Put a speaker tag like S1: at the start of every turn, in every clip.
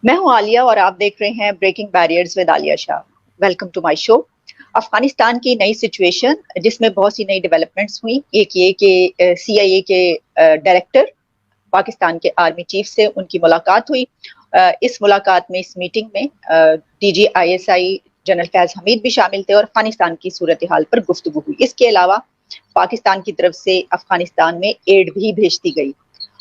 S1: میں ہوں عالیہ اور آپ دیکھ رہے ہیں breaking barriers with Aaliya Shah. Welcome to my show. Afghanistan کی نئی سچویشن جس میں بہت سی نئی ڈیولپمنٹس ہوئی. ایک یہ کہ سی آئی اے کے ڈائریکٹر پاکستان کے آرمی چیف سے ان کی ملاقات ہوئی. اس ملاقات میں اس میٹنگ میں D G I S I general Faiz Hameed بھی شامل تھے اور افغانستان کی صورتحال پر گفتگو ہوئی. اس کے علاوہ پاکستان کی طرف سے افغانستان میں ایڈ بھی بھیج دی گئی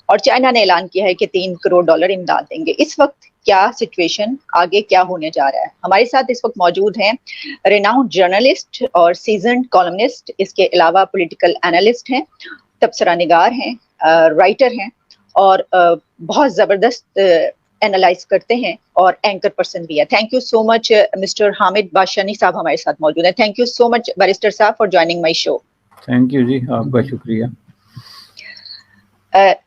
S1: اور چائنا نے اعلان کیا ہے کہ $3 کروڑ امداد دیں گے. اس وقت کیا سچویشن، آگے کیا ہونے جا رہا ہے؟ ہمارے ساتھ اس وقت موجود ہیں ریناؤنڈ جرنلسٹ اور سیزنڈ کالمنسٹ، اس کے علاوہ پولیٹیکل اینالسٹ ہیں، تبصرہ نگار ہیں، رائٹر ہیں اور بہت زبردست اینالائز کرتے ہیں اور اینکر پرسن بھی ہے. Thank you so much mister Hamid Bashani sahab ہمارے ساتھ موجود ہیں. Thank you so much barrister sahab for joining my show.
S2: Thank you جی، آپ کا شکریہ.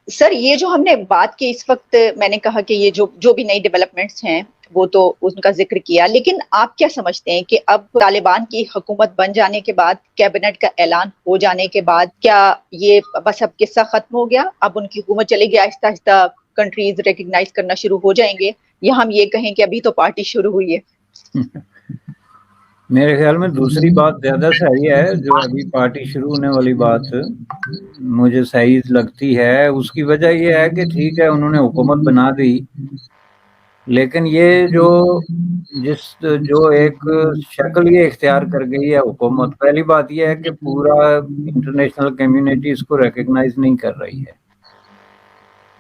S1: سر، یہ جو ہم نے بات کی اس وقت، میں نے کہا کہ یہ جو بھی نئی ڈیولپمنٹس ہیں وہ تو ان کا ذکر کیا، لیکن آپ کیا سمجھتے ہیں کہ اب طالبان کی حکومت بن جانے کے بعد، کیبنٹ کا اعلان ہو جانے کے بعد، کیا یہ بس اب قصہ ختم ہو گیا؟ اب ان کی حکومت چلے گی، آہستہ آہستہ کنٹریز ریکگنائز کرنا شروع ہو جائیں گے، یا ہم یہ کہیں کہ ابھی تو پارٹی شروع ہوئی ہے؟
S2: میرے خیال میں دوسری بات زیادہ صحیح ہے. جو ابھی پارٹی شروع ہونے والی بات مجھے صحیح لگتی ہے. اس کی وجہ یہ ہے کہ ٹھیک ہے انہوں نے حکومت بنا دی، لیکن یہ جو ایک شکل یہ اختیار کر گئی ہے حکومت، پہلی بات یہ ہے کہ پورا انٹرنیشنل کمیونٹی اس کو ریکگنائز نہیں کر رہی ہے،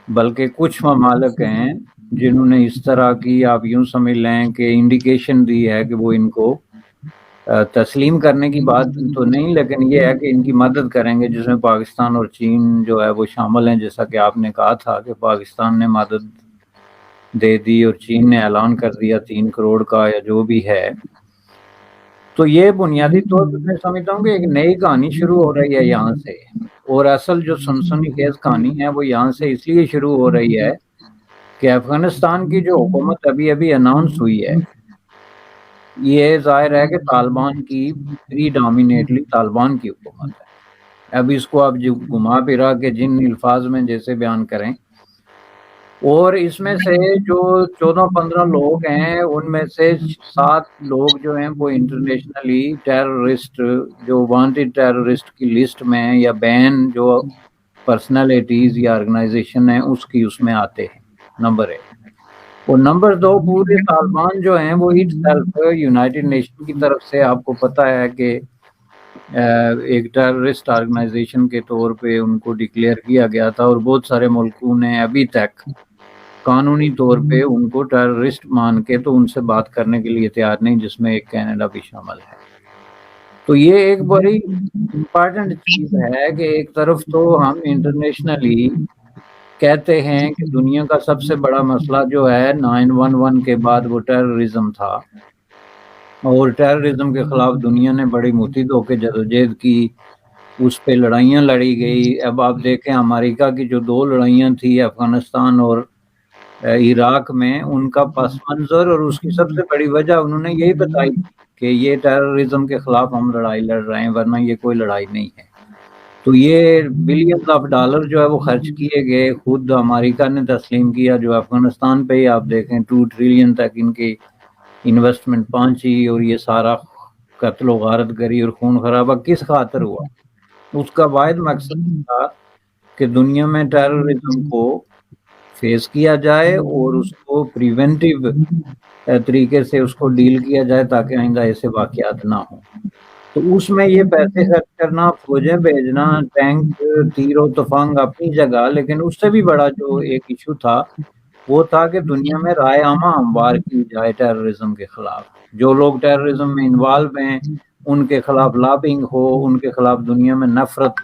S2: بلکہ کچھ ممالک ہیں جنہوں نے اس طرح کی، آپ یوں سمجھ لیں کہ انڈیکیشن دی ہے کہ وہ ان کو تسلیم کرنے کی بات تو نہیں، لیکن یہ ہے کہ ان کی مدد کریں گے، جس میں پاکستان اور چین جو ہے وہ شامل ہیں. جیسا کہ آپ نے کہا تھا کہ پاکستان نے مدد دے دی اور چین نے اعلان کر دیا 3 کروڑ کا یا جو بھی ہے. تو یہ بنیادی طور پر میں سمجھتا ہوں کہ ایک نئی کہانی شروع ہو رہی ہے یہاں سے، اور اصل جو سنسنی خیز کہانی ہے وہ یہاں سے اس لیے شروع ہو رہی ہے کہ افغانستان کی جو حکومت ابھی اناؤنس ہوئی ہے، یہ ظاہر ہے کہ طالبان کی پریڈامینیٹلی طالبان کی حکومت ہے. اب اس کو آپ جو گھما پھرا کے جن الفاظ میں جیسے بیان کریں، اور اس میں سے جو 14-15 لوگ ہیں ان میں سے 7 لوگ جو ہیں وہ انٹرنیشنلی ٹیررسٹ، جو وانٹڈ ٹیررسٹ کی لسٹ میں یا بین جو پرسنالٹیز یا آرگنائزیشن ہیں اس میں آتے ہیں، نمبر 1. اور نمبر 2، پورے طالبان جو ہیں وہ اٹ سیلف یونائٹڈ نیشن کی طرف سے آپ کو پتہ ہے کہ ایک ٹیررسٹ آرگنائزیشن کے طور پہ ان کو ڈکلیئر کیا گیا تھا، اور بہت سارے ملکوں نے ابھی تک قانونی طور پہ ان کو ٹیررسٹ مان کے تو ان سے بات کرنے کے لیے تیار نہیں، جس میں ایک کینیڈا بھی شامل ہے. تو یہ ایک بڑی امپارٹنٹ چیز ہے کہ ایک طرف تو ہم انٹرنیشنلی کہتے ہیں کہ دنیا کا سب سے بڑا مسئلہ جو ہے 9/11 کے بعد وہ ٹیررزم تھا، اور ٹیررزم کے خلاف دنیا نے بڑی متحد ہو کے جدوجہد کی، اس پہ لڑائیاں لڑی گئی. اب آپ دیکھیں امریکہ کی جو 2 لڑائیاں تھیں افغانستان اور عراق میں، ان کا پس منظر اور اس کی سب سے بڑی وجہ انہوں نے یہی بتائی کہ یہ ٹیررزم کے خلاف ہم لڑائی لڑ رہے ہیں، ورنہ یہ کوئی لڑائی نہیں ہے. تو یہ بلینز آف ڈالر جو ہے وہ خرچ کیے گئے، خود امریکہ نے تسلیم کیا. جو افغانستان پہ ہی آپ دیکھیں 2 ٹریلین تک ان کی انویسٹمنٹ پہنچی، اور یہ سارا قتل و غارت گری اور خون خرابہ کس خاطر ہوا؟ اس کا واحد مقصد تھا کہ دنیا میں ٹیررزم کو فیس کیا جائے اور اس کو پریونٹیو طریقے سے اس کو ڈیل کیا جائے تاکہ آئندہ ایسے واقعات نہ ہوں. تو اس میں یہ پیسے خرچ کرنا، فوجیں بھیجنا، ٹینک، تیر و تفنگ اپنی جگہ، لیکن اس سے بھی بڑا جو ایک ایشو تھا وہ تھا کہ دنیا میں رائے عامہ ہموار کی جائے ٹیررزم کے خلاف. جو لوگ ٹیررزم میں انوالو ہیں ان کے خلاف لابنگ ہو، ان کے خلاف دنیا میں نفرت،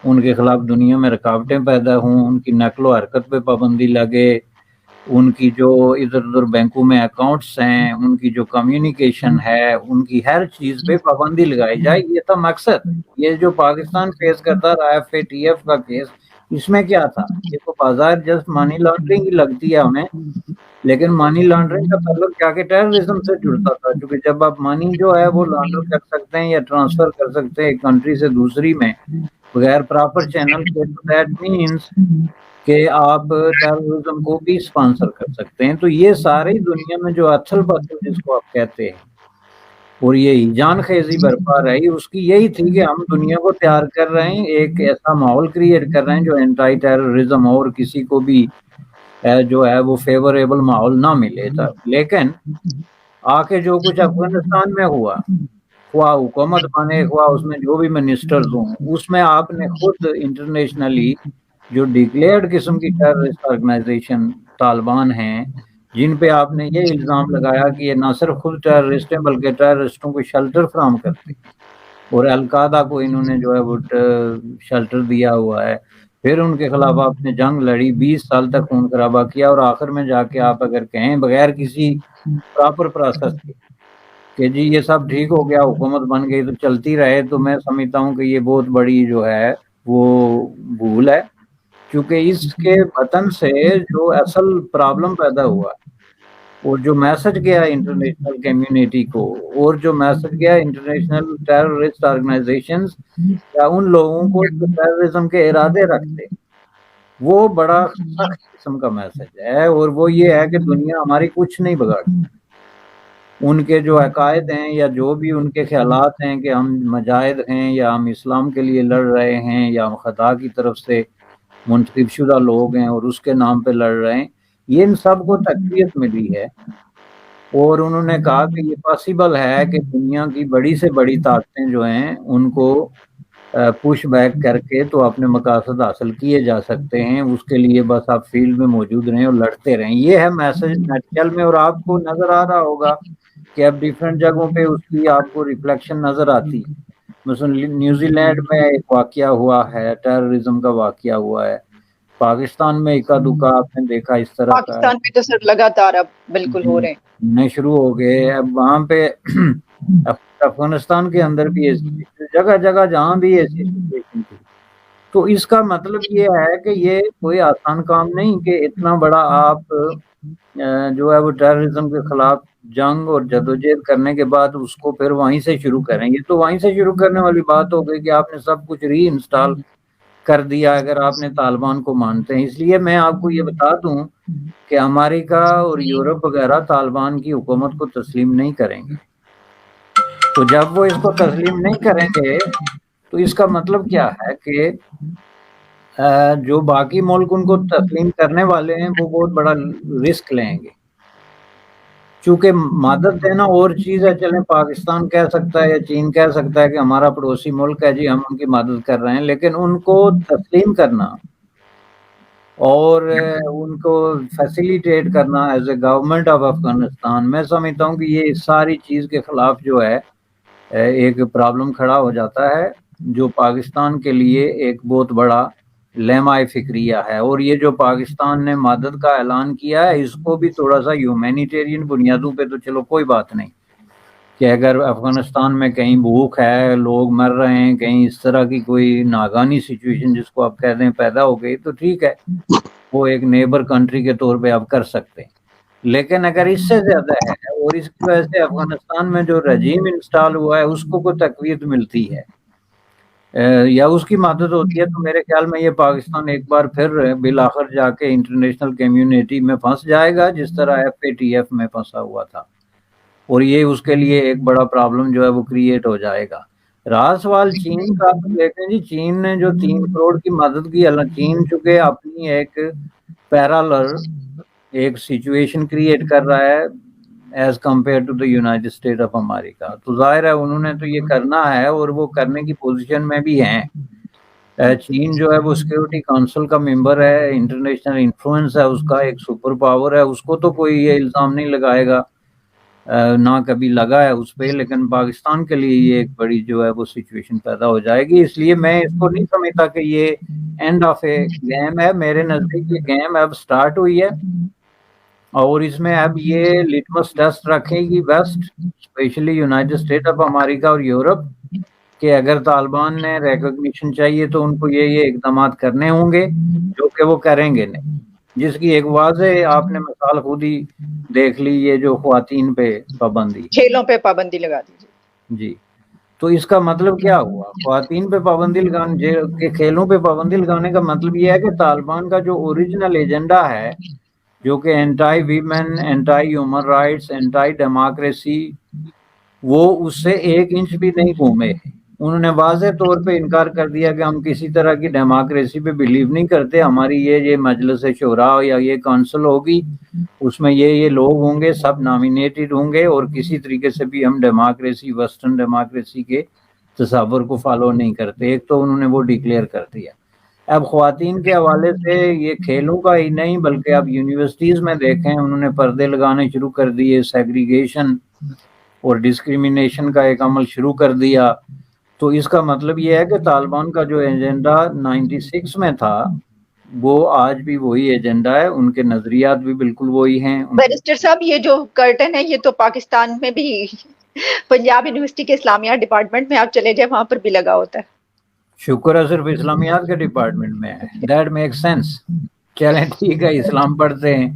S2: ان کے خلاف دنیا میں رکاوٹیں پیدا ہوں، ان کی نقل و حرکت پہ پابندی لگے، ان کی جو ادھر ادھر بینکوں میں اکاؤنٹس ہیں، ان کی جو کمیونیکیشن ہے، ان کی ہر چیز پہ پابندی لگائی جائے. یہ تھا مقصد. یہ جو پاکستان فیس کرتا رہا FATF کا کیس، اس میں کیا تھا؟ یہ تو بازار جسٹ منی لانڈرنگ ہی لگتی ہے ہمیں، لیکن منی لانڈرنگ کا تعلق کیا کہ ٹیررزم سے جڑتا تھا، کیونکہ جب آپ منی جو ہے وہ لانڈر کر سکتے ہیں یا ٹرانسفر کر سکتے ہیں ایک کنٹری سے دوسری میں بغیر پراپر چینل کے، دیٹ مینس کہ آپ ٹیررزم کو بھی اسپانسر کر سکتے ہیں. تو یہ ساری دنیا میں جو اتھل پتھل جس کو آپ کہتے ہیں اور یہی جان خیزی برپا رہی, اس کی یہی تھی کہ ہم دنیا کو تیار کر رہے ہیں, ایک ایسا ماحول کریٹ کر رہے ہیں جو اینٹائی ٹیررزم اور کسی کو بھی جو ہے وہ فیوریبل ماحول نہ ملے تھا. لیکن آ کے جو کچھ افغانستان میں ہوا, خواہ حکومت بنے خواہ اس میں جو بھی منسٹرز ہوں, اس میں آپ نے خود انٹرنیشنلی جو ڈکلیئرڈ قسم کی ٹیررسٹ آرگنائزیشن طالبان ہیں, جن پہ آپ نے یہ الزام لگایا کہ یہ نہ صرف خود ٹیررسٹ ہیں بلکہ ٹیررسٹوں کو شیلٹر فراہم کرتے ہیں, اور القاعدہ کو انہوں نے جو ہے وہ شیلٹر دیا ہوا ہے. پھر ان کے خلاف آپ نے جنگ لڑی, 20 سال تک خون خرابہ کیا, اور آخر میں جا کے آپ اگر کہیں بغیر کسی پراپر پروسیس کے کہ جی یہ سب ٹھیک ہو گیا, حکومت بن گئی تو چلتی رہے, تو میں سمجھتا ہوں کہ یہ بہت بڑی جو ہے وہ بھول ہے. کیونکہ اس کے وطن سے جو اصل پرابلم پیدا ہوا اور جو میسج گیا انٹرنیشنل کمیونٹی کو, اور جو میسج گیا انٹرنیشنل ٹیررسٹ آرگنائزیشنز یا ان لوگوں کو جو ٹیررزم کے ارادے رکھتے, وہ بڑا سخت قسم کا میسج ہے. اور وہ یہ ہے کہ دنیا ہماری کچھ نہیں بگاڑ, ان کے جو عقائد ہیں یا جو بھی ان کے خیالات ہیں کہ ہم مجاہد ہیں یا ہم اسلام کے لیے لڑ رہے ہیں یا ہم خدا کی طرف سے منتخب شدہ لوگ ہیں اور اس کے نام پہ لڑ رہے ہیں, یہ ان سب کو تقویت ملی ہے. اور انہوں نے کہا کہ یہ پاسبل ہے کہ دنیا کی بڑی سے بڑی طاقتیں جو ہیں ان کو پش بیک کر کے تو اپنے مقاصد حاصل کیے جا سکتے ہیں, اس کے لیے بس آپ فیلڈ میں موجود رہیں اور لڑتے رہیں. یہ ہے میسج نیٹل میں, اور آپ کو نظر آ رہا ہوگا کہ اب ڈیفرنٹ جگہوں پہ اس کی آپ کو ریفلیکشن نظر آتی ہے. مثلا نیوزی لینڈ میں ایک واقعہ ہوا ہے, ٹیررزم کا واقعہ ہوا ہے. پاکستان میں اکا دکا آپ نے دیکھا اس طرح کا,
S1: پاکستان میں تو سر لگاتار اب بالکل ہو رہے ہیں,
S2: نہیں شروع ہو گئے. اب وہاں پہ افغانستان کے اندر بھی ایسی جگہ جگہ جہاں بھی ایسی سچویشن تھی. تو اس کا مطلب یہ ہے کہ یہ کوئی آسان کام نہیں کہ اتنا بڑا آپ جو ہے وہ ٹیررزم کے خلاف جنگ اور جدوجہد کرنے کے بعد اس کو پھر وہیں سے شروع کریں. یہ تو وہیں سے شروع کرنے والی بات ہو گئی کہ آپ نے سب کچھ ری انسٹال کر دیا اگر آپ نے طالبان کو مانتے ہیں. اس لیے میں آپ کو یہ بتا دوں کہ امریکہ اور یورپ وغیرہ طالبان کی حکومت کو تسلیم نہیں کریں گے. تو جب وہ اس کو تسلیم نہیں کریں گے تو اس کا مطلب کیا ہے کہ جو باقی ملک ان کو تسلیم کرنے والے ہیں وہ بہت بڑا رسک لیں گے. چونکہ مدد دینا اور چیز ہے, چلیں پاکستان کہہ سکتا ہے یا چین کہہ سکتا ہے کہ ہمارا پڑوسی ملک ہے جی ہم ان کی مدد کر رہے ہیں, لیکن ان کو تسلیم کرنا اور ان کو فیسیلیٹیٹ کرنا as a government of Afghanistan, میں سمجھتا ہوں کہ یہ ساری چیز کے خلاف جو ہے ایک پرابلم کھڑا ہو جاتا ہے جو پاکستان کے لیے ایک بہت بڑا لیمہ فکریہ ہے. اور یہ جو پاکستان نے مدد کا اعلان کیا ہے اس کو بھی تھوڑا سا ہیومینیٹیرین بنیادوں پہ تو چلو کوئی بات نہیں کہ اگر افغانستان میں کہیں بھوک ہے, لوگ مر رہے ہیں, کہیں اس طرح کی کوئی ناگانی سچویشن جس کو آپ کہتے ہیں پیدا ہو گئی تو ٹھیک ہے, وہ ایک نیبر کنٹری کے طور پہ آپ کر سکتے ہیں. لیکن اگر اس سے زیادہ ہے اور اس کی وجہ سے افغانستان میں جو رجیم انسٹال ہوا ہے اس کو کوئی تقویت ملتی ہے یا اس کی مدد ہوتی ہے, تو میرے خیال میں یہ پاکستان ایک بار پھر بالآخر جا کے انٹرنیشنل کمیونٹی میں پھنس جائے گا جس طرح FATF میں پھنسا ہوا تھا, اور یہ اس کے لیے ایک بڑا پرابلم جو ہے وہ کریٹ ہو جائے گا. رہا سوال چین کا, تو دیکھیں جی چین نے جو 3 کروڑ کی مدد کی, چین چونکہ اپنی ایک پیرالر ایک سچویشن کریٹ کر رہا ہے as compare to the United State of America, تو ظاہر ہے انہوں نے تو یہ کرنا ہے اور وہ کرنے کی پوزیشن میں بھی ہیں. چین جو ہے وہ سیکورٹی کونسل کا ممبر ہے, انٹرنیشنل انفلوئنس ہے اس کا, ایک سپر پاور ہے, اس کو تو کوئی یہ الزام نہیں لگائے گا, نہ کبھی لگا ہے اس پہ. لیکن پاکستان کے لیے یہ ایک بڑی جو ہے وہ سچویشن پیدا ہو جائے گی. اس لیے میں اس کو نہیں سمجھتا کہ یہ اینڈ آف اے گیم ہے. میرے نزدیک یہ گیم اب سٹارٹ ہوئی ہے اور اس میں اب یہ لٹمس ٹیسٹ رکھے گی West, specially United State of America اور یورپ, کہ اگر طالبان نے ریکگنیشن چاہیے تو ان کو یہ اقدامات کرنے ہوں گے جو کہ وہ کریں گے نہیں, جس کی ایک واضح آپ نے مثال خود ہی دیکھ لی, یہ جو خواتین پہ پابندی,
S1: کھیلوں پہ پابندی لگا دیجیے.
S2: جی تو اس کا مطلب کیا ہوا؟ خواتین پہ پابندی لگانے کے کھیلوں پہ پابندی لگانے کا مطلب یہ ہے کہ طالبان کا جو اوریجنل ایجنڈا ہے، جو کہ anti women, anti human rights, anti democracy, وہ اس سے 1 انچ بھی نہیں گھومے۔ انہوں نے واضح طور پہ انکار کر دیا کہ ہم کسی طرح کی ڈیموکریسی پہ بلیو نہیں کرتے، ہماری یہ مجلس شورا یا یہ کونسل ہوگی، اس میں یہ لوگ ہوں گے، سب نامینیٹڈ ہوں گے، اور کسی طریقے سے بھی ہم ڈیموکریسی، ویسٹرن ڈیموکریسی کے تصور کو فالو نہیں کرتے۔ ایک تو انہوں نے وہ ڈکلیئر کر دیا۔ اب خواتین کے حوالے سے یہ کھیلوں کا ہی نہیں بلکہ اب یونیورسٹیز میں دیکھیں انہوں نے پردے لگانے شروع کر دیے، سیگریگیشن اور ڈسکریمنیشن کا ایک عمل شروع کر دیا۔ تو اس کا مطلب یہ ہے کہ طالبان کا جو ایجنڈا 96 میں تھا وہ آج بھی وہی ایجنڈا ہے، ان کے نظریات بھی بالکل وہی ہیں۔
S1: بیرسٹر صاحب، یہ جو کرٹن ہے یہ تو پاکستان میں بھی پنجاب یونیورسٹی کے اسلامیات ڈپارٹمنٹ میں آپ چلے جائیں وہاں پر بھی لگا ہوتا ہے۔
S2: شکر ہے صرف اسلامیات کے ڈپارٹمنٹ میں ہے، دیٹ میک سینس۔ چلیں ٹھیک ہے، اسلام پڑھتے ہیں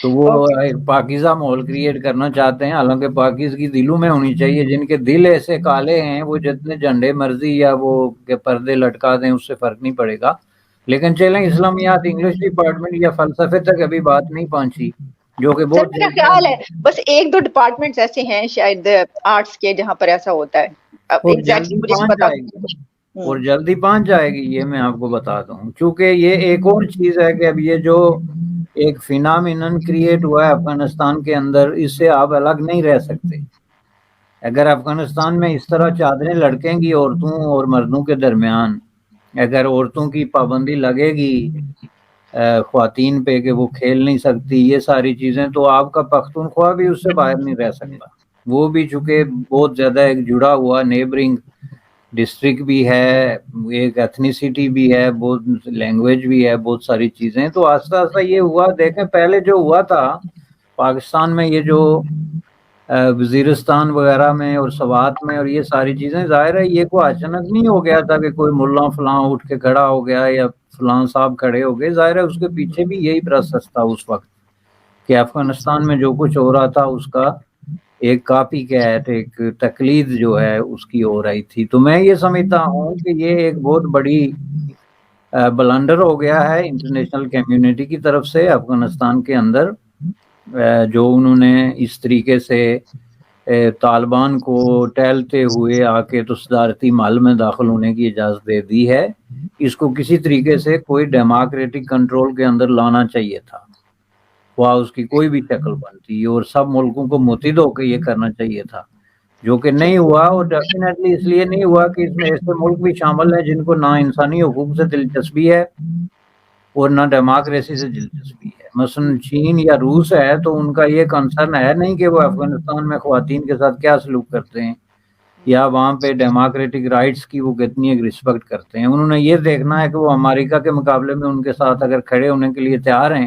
S2: تو وہ ایک پاکیزہ ماحول کریٹ کرنا چاہتے ہیں، حالانکہ پاکیزگی دلوں میں ہونی چاہیے۔ جن کے دل ایسے کالے ہیں وہ جتنے جھنڈے مرضی یا وہ کے پردے لٹکا دیں اس سے فرق نہیں پڑے گا۔ لیکن چلیں اسلامیات انگلش ڈپارٹمنٹ یا فلسفے تک ابھی بات نہیں پہنچی، جو کہ بہت
S1: میرا خیال ہے بس 1-2 ڈپارٹمنٹس ایسے ہیں شاید آرٹس کے جہاں پر ایسا ہوتا ہے، ایگزیکٹلی مجھے پتا
S2: اور جلدی پہنچ جائے گی، یہ میں آپ کو بتاتا ہوں۔ چونکہ یہ ایک اور چیز ہے کہ اب یہ جو ایک فینامینن کریٹ ہوا ہے افغانستان کے اندر، اس سے آپ الگ نہیں رہ سکتے۔ اگر افغانستان میں اس طرح چادریں لڑکیں گی عورتوں اور مردوں کے درمیان، اگر عورتوں کی پابندی لگے گی خواتین پہ کہ وہ کھیل نہیں سکتی، یہ ساری چیزیں، تو آپ کا پختونخوا بھی اس سے باہر نہیں رہ سکتا۔ وہ بھی چونکہ بہت زیادہ ایک جڑا ہوا نیبرنگ ڈسٹرکٹ بھی ہے، ایک ایتھنیسٹی بھی ہے، بہت لینگویج بھی ہے، بہت ساری چیزیں۔ تو آہستہ آہستہ یہ ہوا، دیکھیں پہلے جو ہوا تھا پاکستان میں، یہ جو وزیرستان وغیرہ میں اور سوات میں اور یہ ساری چیزیں، ظاہر ہے یہ کوئی اچانک نہیں ہو گیا تھا کہ کوئی ملا فلاں اٹھ کے کھڑا ہو گیا یا فلاں صاحب کھڑے ہو گئے۔ ظاہر ہے اس کے پیچھے بھی یہی پروسیس تھا اس وقت کہ افغانستان میں جو کچھ ہو رہا تھا اس کا ایک کاپی کیٹ، ایک تقلید جو ہے اس کی ہو رہی تھی۔ تو میں یہ سمجھتا ہوں کہ یہ ایک بہت بڑی بلنڈر ہو گیا ہے انٹرنیشنل کمیونٹی کی طرف سے افغانستان کے اندر، جو انہوں نے اس طریقے سے طالبان کو ٹہلتے ہوئے آ کے تو صدارتی محل میں داخل ہونے کی اجازت دے دی ہے۔ اس کو کسی طریقے سے کوئی ڈیموکریٹک کنٹرول کے اندر لانا چاہیے تھا، وہاں اس کی کوئی بھی شکل بنتی، اور سب ملکوں کو متحد ہو کے یہ کرنا چاہیے تھا، جو کہ نہیں ہوا۔ اور ڈیفینیٹلی اس لیے نہیں ہوا کہ اس میں ایسے ملک بھی شامل ہیں جن کو نہ انسانی حقوق سے دلچسپی ہے اور نہ ڈیموکریسی سے دلچسپی ہے۔ مثلا چین یا روس ہے تو ان کا یہ کنسرن ہے نہیں کہ وہ افغانستان میں خواتین کے ساتھ کیا سلوک کرتے ہیں یا وہاں پہ ڈیموکریٹک رائٹس کی وہ کتنی ایک رسپیکٹ کرتے ہیں۔ انہوں نے یہ دیکھنا ہے کہ وہ امریکہ کے مقابلے میں ان کے ساتھ اگر کھڑے ہونے کے لیے تیار ہیں،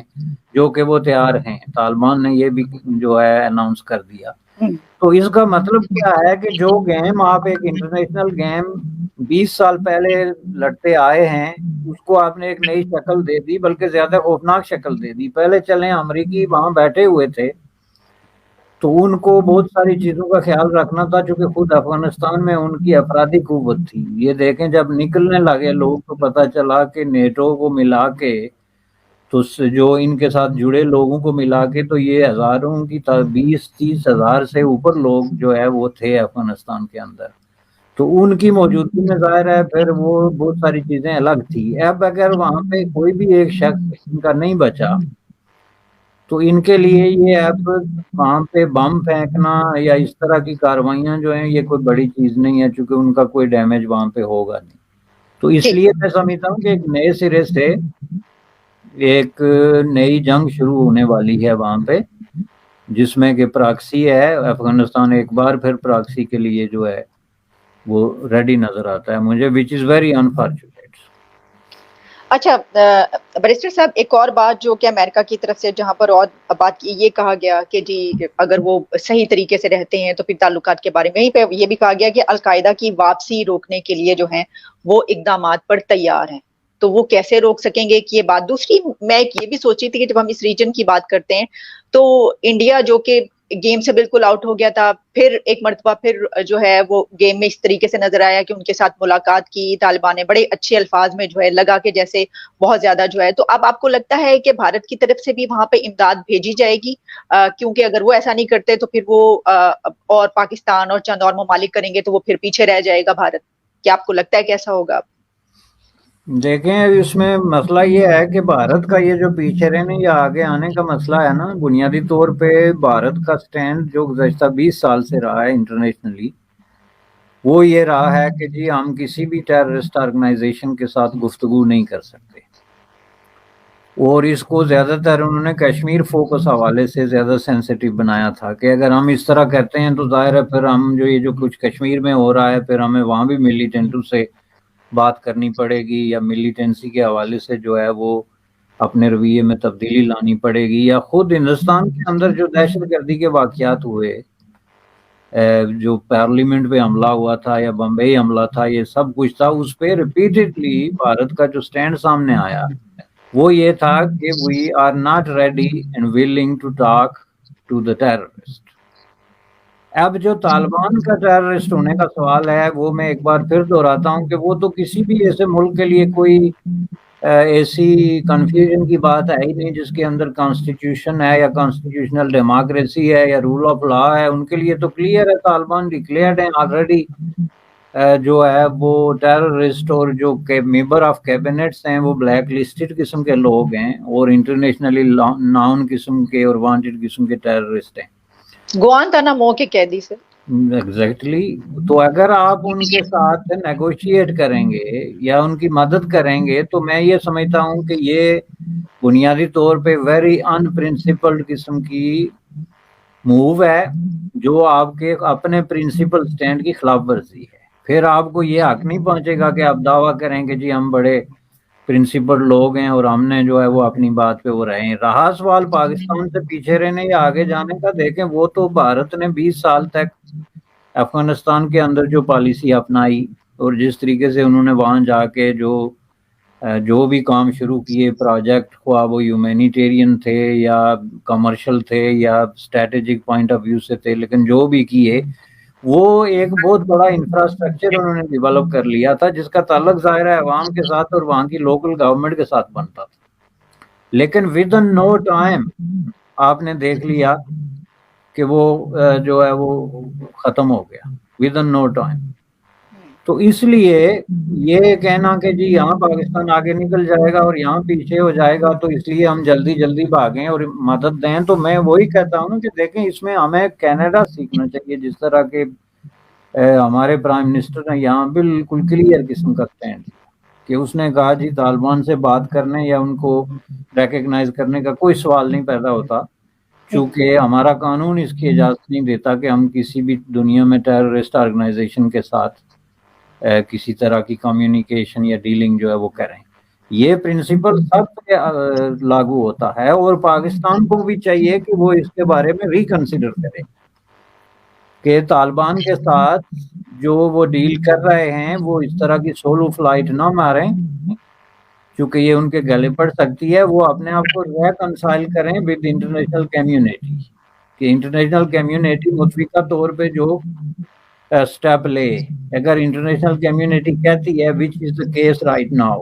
S2: جو کہ وہ تیار ہیں۔ طالبان نے یہ بھی جو ہے اناؤنس کر دیا۔ تو اس کا مطلب کیا ہے کہ جو گیم آپ ایک انٹرنیشنل گیم 20 سال پہلے لڑتے آئے ہیں اس کو آپ نے ایک نئی شکل دے دی، بلکہ زیادہ خوفناک شکل دے دی۔ پہلے چلیں امریکی وہاں بیٹھے ہوئے تھے تو ان کو بہت ساری چیزوں کا خیال رکھنا تھا، چونکہ خود افغانستان میں ان کی افرادی قوت تھی۔ یہ دیکھیں جب نکلنے لگے لوگ تو پتہ چلا کہ نیٹو کو ملا کے تو جو ان کے ساتھ جڑے لوگوں کو ملا کے تو یہ ہزاروں کی 20-30 ہزار سے اوپر لوگ جو ہے وہ تھے افغانستان کے اندر۔ تو ان کی موجودگی میں ظاہر ہے پھر وہ بہت ساری چیزیں الگ تھی۔ اب اگر وہاں پہ کوئی بھی ایک شخص ان کا نہیں بچا تو ان کے لیے یہ اب وہاں پہ بم پھینکنا یا اس طرح کی کاروائیاں جو ہیں یہ کوئی بڑی چیز نہیں ہے، چونکہ ان کا کوئی ڈیمیج وہاں پہ ہوگا نہیں۔ تو اس لیے میں سمجھتا ہوں کہ ایک نئے سرے سے ایک نئی جنگ شروع ہونے والی ہے وہاں پہ، جس میں کہ پراکسی ہے۔ افغانستان ایک بار پھر پراکسی کے لیے جو ہے وہ ریڈی نظر آتا ہے مجھے، وچ از ویری انفارچونیٹ۔
S1: اچھا بیرسٹر صاحب، ایک اور بات جو کہ امریکہ کی طرف سے جہاں پر اور بات کی، یہ کہا گیا کہ جی اگر وہ صحیح طریقے سے رہتے ہیں تو پھر تعلقات کے بارے میں یہیں پہ یہ بھی کہا گیا کہ القاعدہ کی واپسی روکنے کے لیے جو ہیں وہ اقدامات پر تیار ہیں، تو وہ کیسے روک سکیں گے کہ یہ بات۔ دوسری میں یہ بھی سوچی تھی کہ جب ہم اس ریجن کی بات کرتے ہیں تو انڈیا جو کہ گیم سے بالکل آؤٹ ہو گیا تھا، پھر ایک مرتبہ پھر جو ہے وہ گیم میں اس طریقے سے نظر آیا کہ ان کے ساتھ ملاقات کی طالبان نے بڑے اچھے الفاظ میں جو ہے لگا کہ جیسے بہت زیادہ جو ہے. تو اب آپ کو لگتا ہے کہ بھارت کی طرف سے بھی وہاں پہ امداد بھیجی جائے گی؟ کیونکہ اگر وہ ایسا نہیں کرتے تو پھر وہ اور پاکستان اور چند اور ممالک کریں گے تو وہ پھر پیچھے رہ جائے گا بھارت. کیا آپ کو لگتا ہے کہ ایسا ہوگا؟
S2: دیکھیں اس میں مسئلہ یہ ہے کہ بھارت کا یہ جو پیچھے رہنے یا آگے آنے کا مسئلہ ہے نا، بنیادی طور پہ بھارت کا سٹینڈ جو گزشتہ 20 سال سے رہا ہے انٹرنیشنلی، وہ یہ رہا ہے کہ جی ہم کسی بھی ٹیررسٹ آرگنائزیشن کے ساتھ گفتگو نہیں کر سکتے. اور اس کو زیادہ تر انہوں نے کشمیر فوکس حوالے سے زیادہ سینسیٹیو بنایا تھا کہ اگر ہم اس طرح کہتے ہیں تو ظاہر ہے پھر ہم یہ جو کچھ کشمیر میں ہو رہا ہے پھر ہمیں وہاں بھی ملیٹنٹوں سے بات کرنی پڑے گی، یا ملیٹنسی کے حوالے سے جو ہے وہ اپنے رویے میں تبدیلی لانی پڑے گی، یا خود ہندوستان کے اندر جو دہشت گردی کے واقعات ہوئے، جو پارلیمنٹ پہ حملہ ہوا تھا یا بمبئی حملہ تھا، یہ سب کچھ تھا. اس پہ ریپیٹڈلی بھارت کا جو سٹینڈ سامنے آیا وہ یہ تھا کہ we are not ready and willing to talk to the terrorist. اب جو طالبان کا ٹیررسٹ ہونے کا سوال ہے وہ میں ایک بار پھر دہراتا ہوں کہ وہ تو کسی بھی ایسے ملک کے لیے کوئی ایسی کنفیوژن کی بات ہے ہی نہیں جس کے اندر کانسٹیٹیوشن ہے یا کانسٹیٹیوشنل ڈیموکریسی ہے یا رول آف لا ہے. ان کے لیے تو کلیئر ہے، طالبان ڈکلیئرڈ ہیں آلریڈی جو ہے وہ ٹیررسٹ، اور جو ممبر آف کیبنٹس ہیں وہ بلیک لسٹڈ قسم کے لوگ ہیں اور انٹرنیشنلی ناؤن قسم کے اور وانٹڈ قسم کے ٹیررسٹ ہیں.
S1: گوانتانامو کے قیدی سے.
S2: ایگزیکٹلی. تو اگر آپ ان کے ساتھ نیگوشیٹ کریں گے یا ان کی مدد کریں گے تو میں یہ سمجھتا ہوں کہ یہ بنیادی طور پہ ویری ان پرنسپلڈ قسم کی موو ہے جو آپ کے اپنے پرنسپل سٹینڈ کی خلاف ورزی ہے. پھر آپ کو یہ حق نہیں پہنچے گا کہ آپ دعویٰ کریں کہ جی ہم بڑے پرنسپل لوگ ہیں اور ہم نے جو ہے وہ اپنی بات پہ وہ رہے ہیں. رہا سوال پاکستان سے پیچھے رہنے یا آگے جانے کا، دیکھیں وہ تو بھارت نے 20 سال تک افغانستان کے اندر جو پالیسی اپنائی اور جس طریقے سے انہوں نے وہاں جا کے جو بھی کام شروع کیے، پروجیکٹ خواہ وہ ہیومینیٹیرین تھے یا کمرشل تھے یا اسٹریٹجک پوائنٹ آف ویو سے تھے، لیکن جو بھی کیے وہ ایک بہت بڑا انفراسٹرکچر انہوں نے ڈیولپ کر لیا تھا جس کا تعلق ظاہر ہے عوام کے ساتھ اور وہاں کی لوکل گورنمنٹ کے ساتھ بنتا تھا. لیکن ود ان نو ٹائم آپ نے دیکھ لیا کہ وہ جو ہے وہ ختم ہو گیا ود ان نو ٹائم. تو اس لیے یہ کہنا کہ جی یہاں پاکستان آگے نکل جائے گا اور یہاں پیچھے ہو جائے گا تو اس لیے ہم جلدی جلدی بھاگیں اور مدد دیں، تو میں وہی کہتا ہوں کہ دیکھیں اس میں ہمیں کینیڈا سیکھنا چاہیے، جس طرح کے ہمارے پرائم منسٹر نے یہاں بالکل کلیئر قسم کا سٹینڈ کہ اس نے کہا جی طالبان سے بات کرنے یا ان کو ریکگنائز کرنے کا کوئی سوال نہیں پیدا ہوتا، چونکہ ہمارا قانون اس کی اجازت نہیں دیتا کہ ہم کسی بھی دنیا میں ٹیررسٹ آرگنائزیشن کے ساتھ کسی طرح کی کمیونیکیشن یا ڈیلنگ جو ہے وہ کریں. یہ پرنسپل سب پہ لاگو ہوتا ہے اور پاکستان کو بھی چاہیے کہ وہ اس کے بارے میں ریکنسیڈر کرے کہ طالبان کے ساتھ جو وہ ڈیل کر رہے ہیں وہ اس طرح کی سولو فلائٹ نہ ماریں کیونکہ یہ ان کے گلے پڑ سکتی ہے. وہ اپنے آپ کو ریکنسائل کریں ود انٹرنیشنل کمیونٹی کہ انٹرنیشنل کمیونٹی متفقہ طور پہ جو اسٹیپ لے. اگر انٹرنیشنل کمیونٹی کہتی ہے وچ از دا کیس رائٹ ناؤ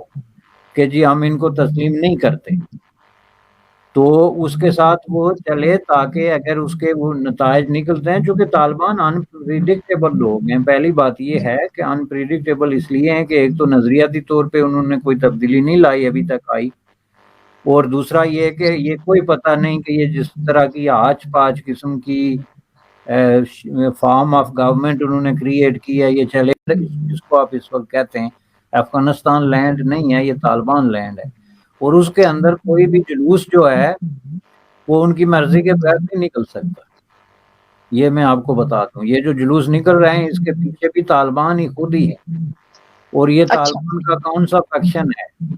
S2: کہ جی ہم ان کو تسلیم نہیں کرتے تو اس کے ساتھ وہ چلے تاکہ اگر اس کے وہ نتائج نکلتے ہیں، چونکہ طالبان انپریڈکٹیبل لوگ ہیں. پہلی بات یہ ہے کہ انپریڈکٹیبل اس لیے ہیں کہ ایک تو نظریاتی طور پہ انہوں نے کوئی تبدیلی نہیں لائی ابھی تک آئی، اور دوسرا یہ کہ یہ کوئی پتہ نہیں کہ یہ جس طرح کی آچ پاچ قسم کی فارم آف گورنمنٹ انہوں نے کریٹ کی ہے، یہ چلے جس کو آپ اس وقت کہتے ہیں افغانستان لینڈ نہیں ہے، یہ طالبان لینڈ ہے، اور اس کے اندر کوئی بھی جلوس جو ہے وہ ان کی مرضی کے بغیر نہیں نکل سکتا. یہ میں آپ کو بتا دوں، یہ جو جلوس نکل رہے ہیں اس کے پیچھے بھی طالبان ہی خود ہی ہے. اور یہ طالبان کا کون سا فیکشن ہے؟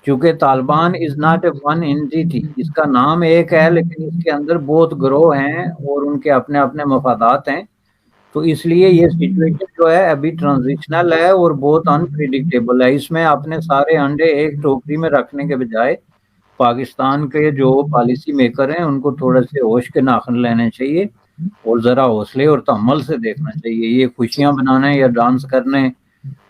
S2: چونکہ Taliban is not a one entity, اس کا نام ایک ہے لیکن اس کے اندر بہت گروہ ہیں اور ان کے اپنے اپنے مفادات ہیں. تو اس لیے یہ سچویشن جو ہے ابھی ٹرانزیشنل ہے اور بہت انپریڈکٹیبل ہے. اس میں اپنے سارے انڈے ایک ٹوکری میں رکھنے کے بجائے پاکستان کے جو پالیسی میکر ہیں ان کو تھوڑے سے ہوش کے ناخن لینے چاہیے اور ذرا حوصلے اور تحمل سے دیکھنا چاہیے. یہ خوشیاں بنانے یا ڈانس کرنے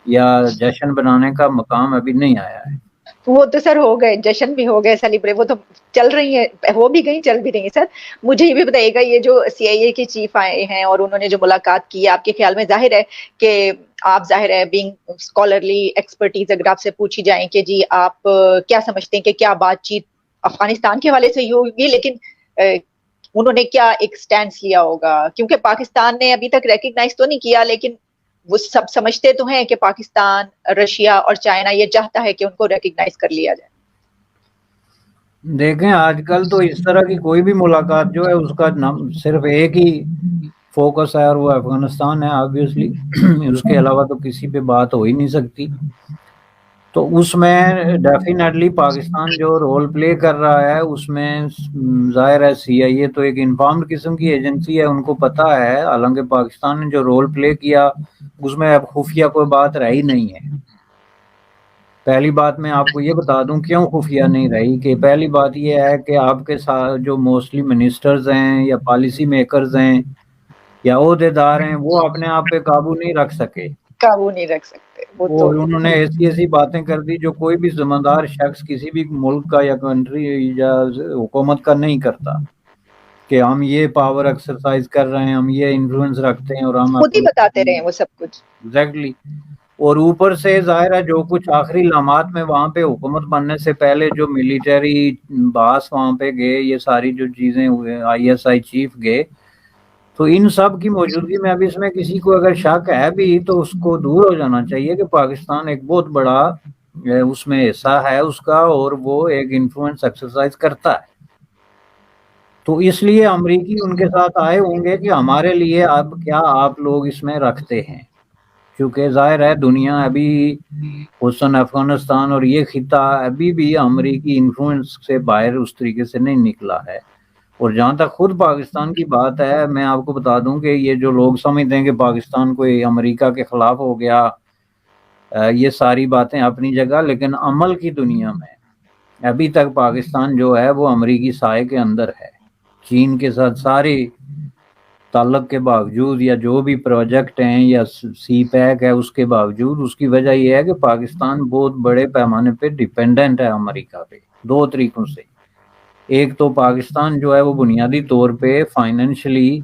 S2: یا جشن بنانے کا مقام ابھی نہیں آیا ہے.
S1: وہ تو سر ہو گئے، جشن بھی ہو گئے، سیلیبریٹ وہ تو چل رہی ہیں، ہو بھی گئی، چل بھی رہی ہیں. سر مجھے یہ بھی بتائیے گا، یہ جو سی آئی اے کے چیف آئے ہیں اور انہوں نے جو ملاقات کی ہے، آپ کے خیال میں ظاہر ہے کہ آپ ظاہر ہے بینگ اسکالرلی ایکسپرٹیز، اگر آپ سے پوچھی جائیں کہ جی آپ کیا سمجھتے ہیں کہ کیا بات چیت افغانستان کے حوالے سے ہی ہوگی، لیکن انہوں نے کیا ایک سٹینڈ لیا ہوگا؟ کیونکہ پاکستان نے ابھی تک ریکگنائز تو نہیں کیا، لیکن وہ سب سمجھتے تو ہیں کہ پاکستان، رشیا اور چائنا یہ چاہتا ہے کہ ان کو ریکگنائز کر لیا جائے.
S2: دیکھیں آج کل تو اس طرح کی کوئی بھی ملاقات جو ہے اس کا صرف ایک ہی فوکس ہے اور وہ افغانستان ہے آبویسلی. اس کے علاوہ تو کسی پہ بات ہو ہی نہیں سکتی. تو اس میں ڈیفینیٹلی پاکستان جو رول پلے کر رہا ہے اس میں ظاہر ہے سی آئی اے تو ایک انفارمڈ قسم کی ایجنسی ہے، ان کو پتہ ہے. حالانکہ پاکستان نے جو رول پلے کیا اس میں اب خفیہ کوئی بات رہی نہیں ہے. پہلی بات میں آپ کو یہ بتا دوں کیوں خفیہ نہیں رہی، کہ پہلی بات یہ ہے کہ آپ کے ساتھ جو موسٹلی منسٹرز ہیں یا پالیسی میکرز ہیں یا عہدے دار ہیں وہ اپنے آپ پہ قابو نہیں رکھ سکے.
S1: قابو نہیں رکھ سکتے وہ
S2: وہ
S1: تو.
S2: انہوں نے ایسی باتیں کر دی جو کوئی بھی ذمہ دار شخص کسی بھی ملک کا یا کنٹری یا حکومت کا نہیں کرتا، کہ ہم یہ پاور ایکسرسائز کر رہے ہیں، ہم یہ انفلوئنس رکھتے ہیں اور ہم
S1: خود ہی بتاتے رہے وہ سب کچھ.
S2: ایگزیکٹلی. اور اوپر سے ظاہر ہے جو کچھ آخری لمحات میں وہاں پہ حکومت بننے سے پہلے جو ملٹری باس وہاں پہ گئے، یہ ساری جو چیزیں ہوئے، آئی ایس آئی چیف گئے، تو ان سب کی موجودگی میں اب اس میں کسی کو اگر شک ہے بھی تو اس کو دور ہو جانا چاہیے کہ پاکستان ایک بہت بڑا اس میں حصہ ہے اس کا اور وہ ایک انفلوئنس ایکسرسائز کرتا ہے. تو اس لیے امریکی ان کے ساتھ آئے ہوں گے کہ ہمارے لیے اب کیا آپ لوگ اس میں رکھتے ہیں، کیونکہ ظاہر ہے دنیا ابھی خصوصاً افغانستان اور یہ خطہ ابھی بھی امریکی انفلوئنس سے باہر اس طریقے سے نہیں نکلا ہے. اور جہاں تک خود پاکستان کی بات ہے، میں آپ کو بتا دوں کہ یہ جو لوگ سمجھتے ہیں کہ پاکستان کوئی امریکہ کے خلاف ہو گیا، یہ ساری باتیں اپنی جگہ، لیکن عمل کی دنیا میں ابھی تک پاکستان جو ہے وہ امریکی سائے کے اندر ہے. چین کے ساتھ سارے تعلق کے باوجود یا جو بھی پروجیکٹ ہیں یا سی پیک ہے اس کے باوجود، اس کی وجہ یہ ہے کہ پاکستان بہت بڑے پیمانے پہ ڈیپینڈنٹ ہے امریکہ پہ دو طریقوں سے. ایک تو پاکستان جو ہے وہ بنیادی طور پہ فائنینشلی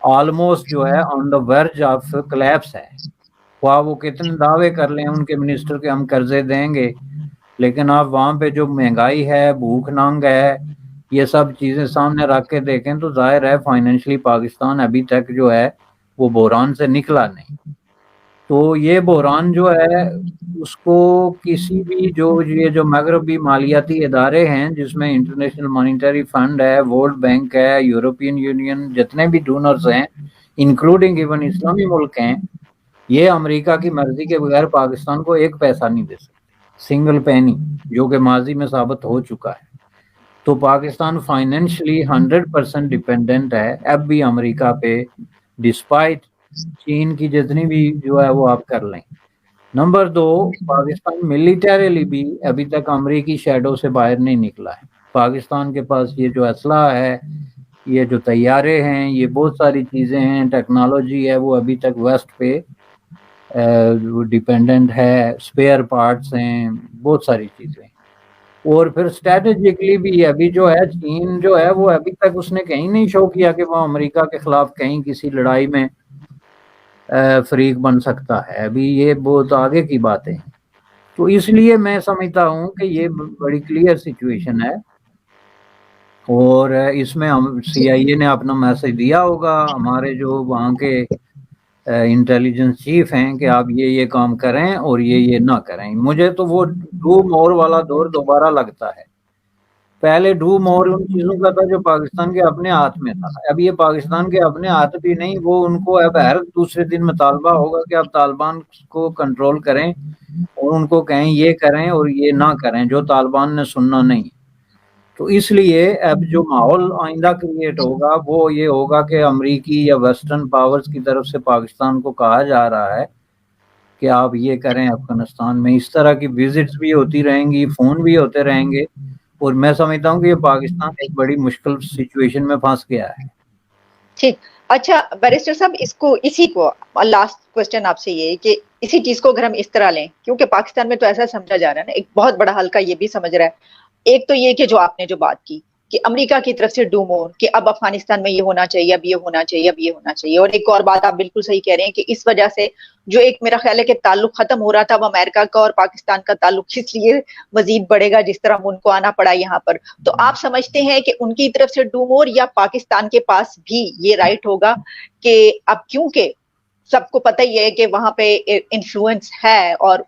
S2: آلموسٹ جو ہے آن دا ورج آف کلیپس ہے. خواہ وہ کتنے دعوے کر لیں ان کے منسٹر کے ہم قرضے دیں گے، لیکن آپ وہاں پہ جو مہنگائی ہے، بھوک ننگ ہے، یہ سب چیزیں سامنے رکھ کے دیکھیں تو ظاہر ہے فائنینشلی پاکستان ابھی تک جو ہے وہ بحران سے نکلا نہیں. تو یہ بحران جو ہے اس کو کسی بھی یہ جو مغربی مالیاتی ادارے ہیں جس میں انٹرنیشنل مانیٹری فنڈ ہے، ورلڈ بینک ہے، یورپین یونین، جتنے بھی ڈونرز ہیں انکلوڈنگ ایون اسلامی ملک ہیں، یہ امریکہ کی مرضی کے بغیر پاکستان کو ایک پیسہ نہیں دے سکتے، سنگل پینی، جو کہ ماضی میں ثابت ہو چکا ہے. تو پاکستان فائنینشلی 100% ڈیپینڈنٹ ہے اب بھی امریکہ پہ، ڈسپائٹ چین کی جتنی بھی جو ہے وہ آپ کر لیں. نمبر دو، پاکستان ملیٹریلی بھی ابھی تک امریکی شیڈو سے باہر نہیں نکلا ہے. پاکستان کے پاس یہ جو اسلحہ ہے، یہ جو طیارے ہیں، یہ بہت ساری چیزیں ہیں، ٹیکنالوجی ہے، وہ ابھی تک ویسٹ پہ ڈیپینڈنٹ ہے. اسپیئر پارٹس ہیں، بہت ساری چیزیں. اور پھر اسٹریٹجکلی بھی ابھی جو ہے چین جو ہے وہ ابھی تک اس نے کہیں نہیں شو کیا کہ وہ امریکہ کے خلاف کہیں کسی لڑائی میں فریق بن سکتا ہے. ابھی یہ بہت آگے کی باتیں ہیں. تو اس لیے میں سمجھتا ہوں کہ یہ بڑی کلیئر سچویشن ہے اور اس میں سی آئی اے نے اپنا میسج دیا ہوگا، ہمارے جو وہاں کے انٹیلیجنس چیف ہیں کہ آپ یہ کام کریں اور یہ نہ کریں. مجھے تو وہ ڈو مور والا دور دوبارہ لگتا ہے. پہلے ڈو مور ان چیزوں کا تھا جو پاکستان کے اپنے ہاتھ میں تھا، اب یہ پاکستان کے اپنے ہاتھ بھی نہیں، وہ ان کو اب ہر دوسرے دن مطالبہ ہوگا کہ آپ طالبان کو کنٹرول کریں اور ان کو کہیں یہ کریں اور یہ نہ کریں جو طالبان نے سننا نہیں. تو اس لیے اب جو ماحول آئندہ کریٹ ہوگا وہ یہ ہوگا کہ امریکی یا ویسٹرن پاورز کی طرف سے پاکستان کو کہا جا رہا ہے کہ آپ یہ کریں افغانستان میں. اس طرح کی وزٹس بھی ہوتی رہیں گی، فون بھی ہوتے رہیں گے، اور میں سمجھتا ہوں کہ یہ پاکستان ایک بڑی مشکل سچویشن میں پھنس گیا ہے.
S1: ٹھیک. اچھا بیرسٹر صاحب، اسی کو لاسٹ کوسچن آپ سے یہ ہے کہ اسی چیز کو اگر ہم اس طرح لیں، کیونکہ پاکستان میں تو ایسا سمجھا جا رہا ہے نا، ایک بہت بڑا حلقہ یہ بھی سمجھ رہا ہے، ایک تو یہ کہ جو آپ نے جو بات کی کہ امریکہ کی طرف سے ڈو مور کہ اب افغانستان میں یہ ہونا چاہیے، اب یہ ہونا چاہیے، اب یہ ہونا چاہیے، اور ایک اور بات آپ بالکل صحیح کہہ رہے ہیں کہ اس وجہ سے جو ایک میرا خیال ہے کہ تعلق ختم ہو رہا تھا، اب امریکہ کا اور پاکستان کا تعلق اس لیے مزید بڑھے گا جس طرح ان کو آنا پڑا یہاں پر. تو آپ سمجھتے ہیں کہ ان کی طرف سے ڈو مور، یا پاکستان کے پاس بھی یہ رائٹ ہوگا کہ اب کیونکہ سب کو پتہ ہی ہے کہ وہاں پہ انفلوئنس ہے اور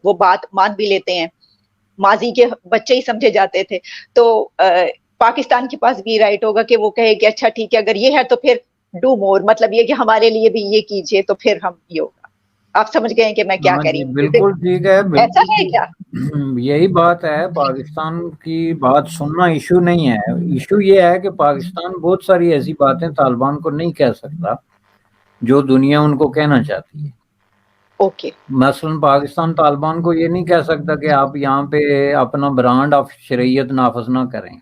S1: وہ بات مان بھی لیتے ہیں، ماضی کے بچے ہی سمجھے جاتے تھے، تو پاکستان کے پاس بھی رائٹ ہوگا کہ وہ کہے کہ اچھا ٹھیک ہے اگر یہ ہے تو پھر ڈو مور، مطلب یہ کہ ہمارے لیے بھی یہ کیجئے تو پھر ہم یہ ہوگا. آپ سمجھ گئے ہیں کہ میں کیا کہہ رہی ہوں؟
S2: بالکل ٹھیک ہے،
S1: ایسا ہے کیا؟
S2: یہی بات ہے. پاکستان کی بات سننا ایشو نہیں ہے، ایشو یہ ہے کہ پاکستان بہت ساری ایسی باتیں طالبان کو نہیں کہہ سکتا جو دنیا ان کو کہنا چاہتی ہے.
S1: اوکے.
S2: مثلا پاکستان طالبان کو یہ نہیں کہہ سکتا کہ آپ یہاں پہ اپنا برانڈ آف شرعیت نافذ نہ کریں،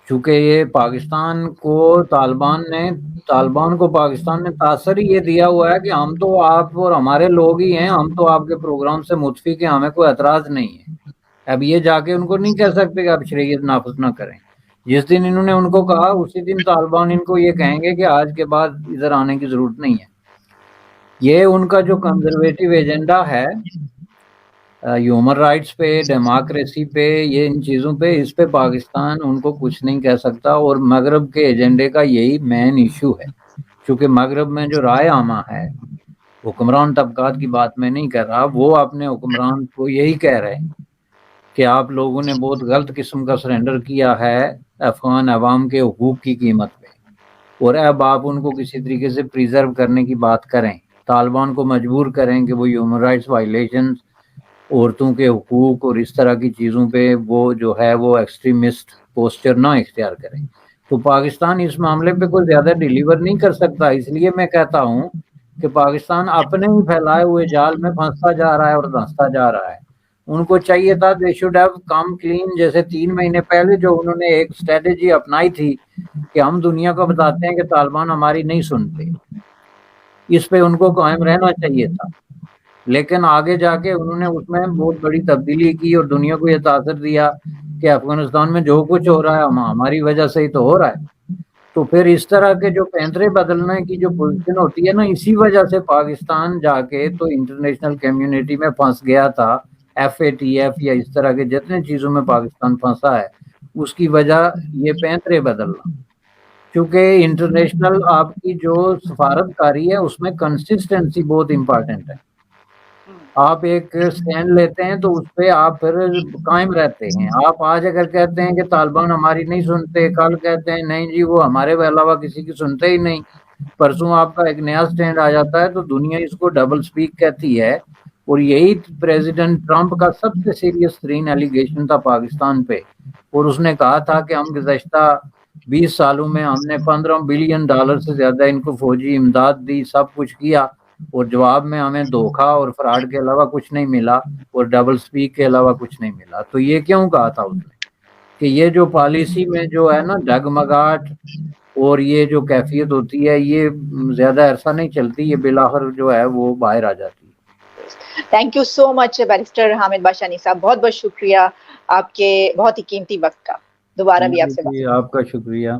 S2: چونکہ یہ پاکستان کو طالبان کو پاکستان نے تاثر ہی یہ دیا ہوا ہے کہ ہم تو آپ اور ہمارے لوگ ہی ہیں، ہم تو آپ کے پروگرام سے متفق ہیں، ہمیں کوئی اعتراض نہیں ہے. اب یہ جا کے ان کو نہیں کہہ سکتے کہ آپ شرعیت نافذ نہ کریں. جس دن انہوں نے ان کو کہا اسی دن طالبان ان کو یہ کہیں گے کہ آج کے بعد ادھر آنے کی ضرورت نہیں ہے. یہ ان کا جو کنزرویٹو ایجنڈا ہے ہیومن رائٹس پہ، ڈیموکریسی پہ، یہ ان چیزوں پہ، اس پہ پاکستان ان کو کچھ نہیں کہہ سکتا. اور مغرب کے ایجنڈے کا یہی مین ایشو ہے، چونکہ مغرب میں جو رائے عامہ ہے، حکمران طبقات کی بات میں نہیں کر رہا، وہ اپنے حکمران کو یہی کہہ رہے ہیں کہ آپ لوگوں نے بہت غلط قسم کا سرنڈر کیا ہے افغان عوام کے حقوق کی قیمت پہ، اور اب آپ ان کو کسی طریقے سے پریزرو کرنے کی بات کریں، طالبان کو مجبور کریں کہ وہ ہیومن رائٹس وائلیشنز، عورتوں کے حقوق اور اس طرح کی چیزوں پہ وہ جو ہے وہ ایکسٹریمسٹ پوسچر نہ اختیار کریں. تو پاکستان اس معاملے پہ کوئی زیادہ ڈیلیور نہیں کر سکتا. اس لیے میں کہتا ہوں کہ پاکستان اپنے ہی پھیلائے ہوئے جال میں پھنستا جا رہا ہے اور دھنستا جا رہا ہے. ان کو چاہیے تھا they should have come clean, جیسے 3 مہینے پہلے جو انہوں نے ایک اسٹریٹجی اپنائی تھی کہ ہم دنیا کو بتاتے ہیں کہ طالبان ہماری نہیں سنتے، اس پہ ان کو قائم رہنا چاہیے تھا. لیکن آگے جا کے انہوں نے اس میں بہت بڑی تبدیلی کی اور دنیا کو یہ تاثر دیا کہ افغانستان میں جو کچھ ہو رہا ہے ہماری وجہ سے ہی تو ہو رہا ہے. تو پھر اس طرح کے جو پینترے بدلنے کی جو پوزیشن ہوتی ہے نا، اسی وجہ سے پاکستان جا کے تو انٹرنیشنل کمیونٹی میں پھنس گیا تھا. FATF یا اس طرح کے جتنے چیزوں میں پاکستان پھنسا ہے اس کی وجہ یہ پینترے بدلنا، کیونکہ انٹرنیشنل آپ کی جو سفارت کاری ہے اس میں کنسسٹنسی بہت امپارٹنٹ ہے. آپ ایک سٹینڈ لیتے ہیں تو اس پہ آپ پھر قائم رہتے ہیں. آپ آج اگر کہتے ہیں کہ طالبان ہماری نہیں سنتے، کل کہتے ہیں نہیں جی وہ ہمارے علاوہ کسی کی سنتے ہی نہیں، پرسوں آپ کا ایک نیا سٹینڈ آ جاتا ہے، تو دنیا اس کو ڈبل سپیک کہتی ہے. اور یہی پریزیڈنٹ ٹرمپ کا سب سے سیریس ترین ایلیگیشن تھا پاکستان پہ، اور اس نے کہا تھا کہ ہم گزشتہ 20 سالوں میں ہم نے $15 بلین سے زیادہ ان کو فوجی امداد دی، سب کچھ کیا، اور جواب میں ہمیں دھوکہ اور فراڈ کے علاوہ کچھ نہیں ملا اور ڈبل سپیک کے علاوہ کچھ نہیں ملا. تو یہ کیوں کہا تھا اس نے کہ یہ جو پالیسی میں جو ہے نا ڈگمگاہٹ اور یہ جو کیفیت ہوتی ہے یہ زیادہ عرصہ نہیں چلتی، یہ بالآخر جو ہے وہ باہر آ جاتی ہے.
S1: Thank you so much barrister Hamid Bashani sahab, بہت بہت شکریہ آپ کے بہت ہی قیمتی وقت کا. دوبارہ بھی آپ سے بات.
S2: آپ کا شکریہ.